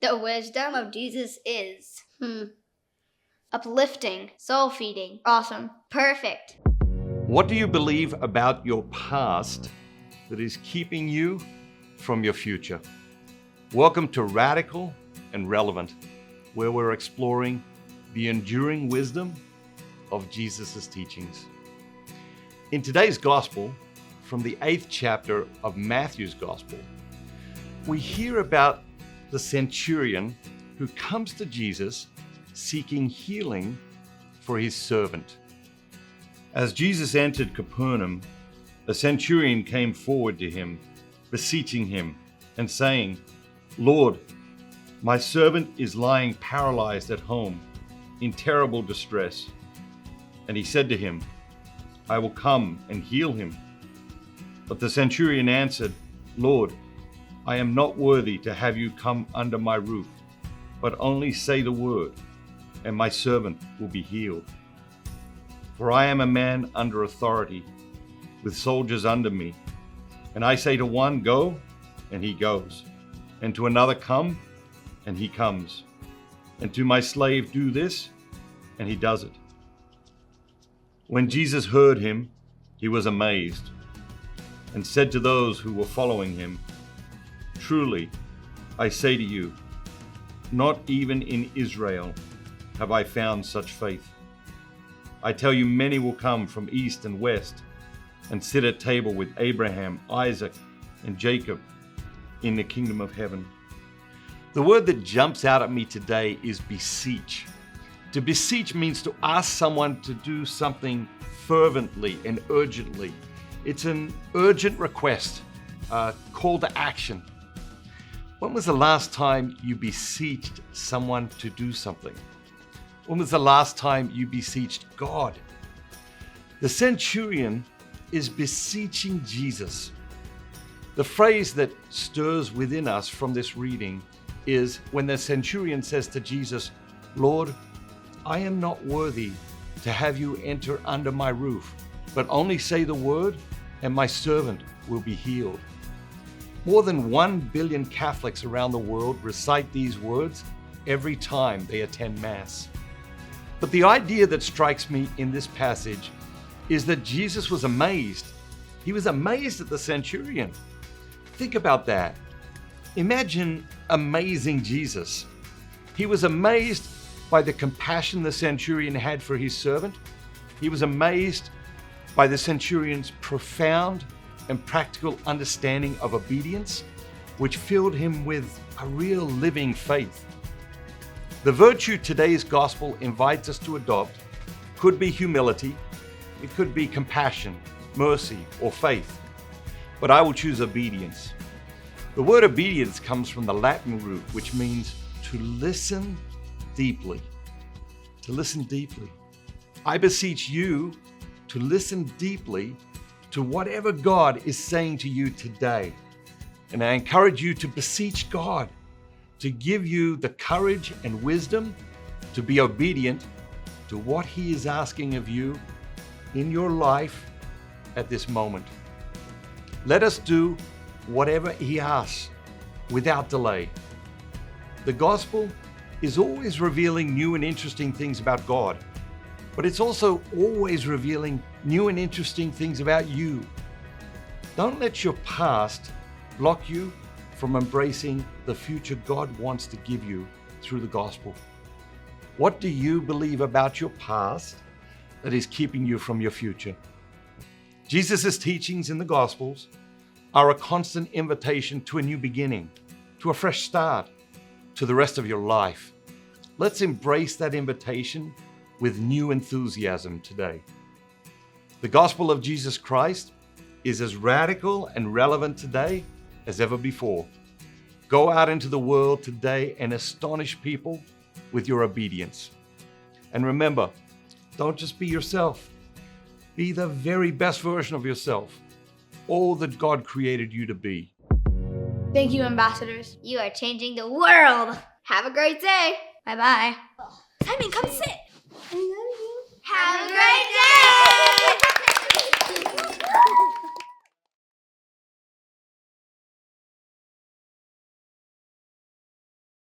The wisdom of Jesus is uplifting, soul-feeding, awesome, perfect. What do you believe about your past that is keeping you from your future? Welcome to Radical and Relevant, where we're exploring the enduring wisdom of Jesus' teachings. In today's gospel, from the 8th chapter of Matthew's gospel, we hear about the centurion who comes to Jesus seeking healing for his servant. As Jesus entered Capernaum, a centurion came forward to him, beseeching him and saying, "Lord, my servant is lying paralyzed at home in terrible distress." And he said to him, "I will come and heal him." But the centurion answered, "Lord, I am not worthy to have you come under my roof, but only say the word, and my servant will be healed. For I am a man under authority, with soldiers under me, and I say to one, 'Go,' and he goes, and to another, 'Come,' and he comes, and to my slave, 'Do this,' and he does it." When Jesus heard him, he was amazed, and said to those who were following him, "Truly, I say to you, not even in Israel have I found such faith. I tell you, many will come from east and west and sit at table with Abraham, Isaac, and Jacob in the kingdom of heaven." The word that jumps out at me today is beseech. To beseech means to ask someone to do something fervently and urgently. It's an urgent request, a call to action. When was the last time you beseeched someone to do something? When was the last time you beseeched God? The centurion is beseeching Jesus. The phrase that stirs within us from this reading is when the centurion says to Jesus, "Lord, I am not worthy to have you enter under my roof, but only say the word, and my servant will be healed." More than 1 billion Catholics around the world recite these words every time they attend Mass. But the idea that strikes me in this passage is that Jesus was amazed. He was amazed at the centurion. Think about that. Imagine amazing Jesus. He was amazed by the compassion the centurion had for his servant. He was amazed by the centurion's profound and practical understanding of obedience, which filled him with a real living faith. The virtue today's gospel invites us to adopt could be humility, it could be compassion, mercy, or faith, but I will choose obedience. The word obedience comes from the Latin root, which means to listen deeply. To listen deeply. I beseech you to listen deeply to whatever God is saying to you today. And I encourage you to beseech God to give you the courage and wisdom to be obedient to what He is asking of you in your life at this moment. Let us do whatever He asks without delay. The gospel is always revealing new and interesting things about God, but it's also always revealing new and interesting things about you. Don't let your past block you from embracing the future God wants to give you through the gospel. What do you believe about your past that is keeping you from your future? Jesus' teachings in the Gospels are a constant invitation to a new beginning, to a fresh start, to the rest of your life. Let's embrace that invitation with new enthusiasm today. The gospel of Jesus Christ is as radical and relevant today as ever before. Go out into the world today and astonish people with your obedience. And remember, don't just be yourself. Be the very best version of yourself, all that God created you to be. Thank you, ambassadors. You are changing the world. Have a great day. Bye-bye. Simon, come sit. Have a great day.